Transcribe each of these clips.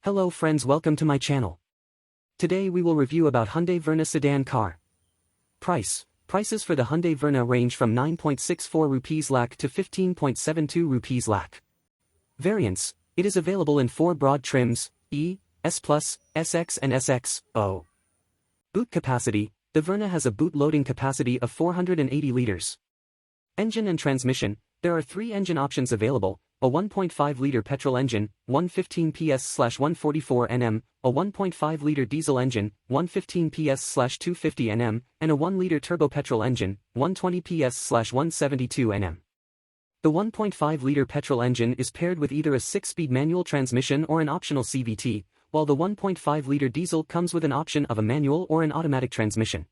Hello friends, welcome to my channel. Today we will review about Hyundai Verna sedan car. Prices for the Hyundai Verna range from 9.64 rupees lakh to 15.72 rupees lakh. Variants: it is available in 4 broad trims, E, S+, SX and SX, Boot capacity: the Verna has a boot loading capacity of 480 liters. Engine and transmission: there are 3 engine options available: a 1.5-liter petrol engine, 115 PS/144 Nm, a 1.5-liter diesel engine, 115 PS/250 Nm, and a 1-liter turbo petrol engine, 120 PS/172 Nm. The 1.5-liter petrol engine is paired with either a 6-speed manual transmission or an optional CVT, while the 1.5-liter diesel comes with an option of a manual or an automatic transmission.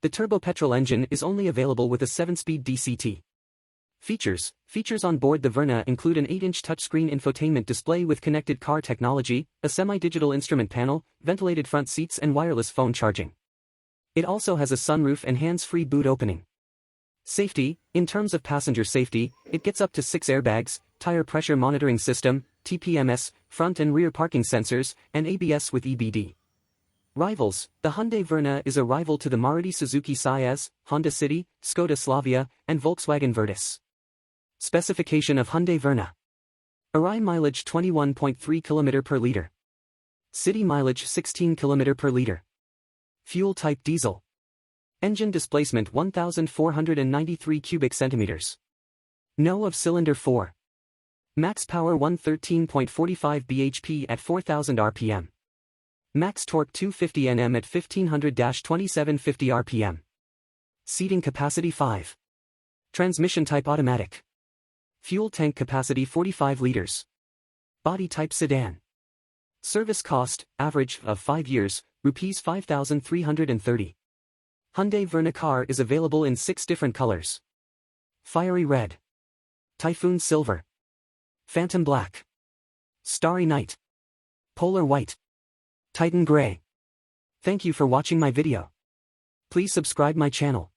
The turbo petrol engine is only available with a 7-speed DCT. Features on board the Verna include an 8-inch touchscreen infotainment display with connected car technology, a semi-digital instrument panel, ventilated front seats and wireless phone charging. It also has a sunroof and hands-free boot opening. Safety: in terms of passenger safety, it gets up to 6 airbags, tire pressure monitoring system, TPMS, front and rear parking sensors, and ABS with EBD. Rivals: the Hyundai Verna is a rival to the Maruti Suzuki Ciaz, Honda City, Skoda Slavia, and Volkswagen Virtus. Specification of Hyundai Verna: Array mileage 21.3 km per liter. City mileage 16 km per liter. Fuel type diesel. Engine displacement 1,493 cubic centimeters. No of cylinder 4. Max power 113.45 bhp at 4,000 rpm. Max torque 250 Nm at 1500-2750 rpm. Seating capacity 5. Transmission type automatic. Fuel tank capacity 45 liters. Body type sedan. Service cost, average of 5 years, Rs 5,330. Hyundai Verna car is available in 6 different colors: Fiery Red, Typhoon Silver, Phantom Black, Starry Night, Polar White, Titan Grey. Thank you for watching my video. Please subscribe my channel.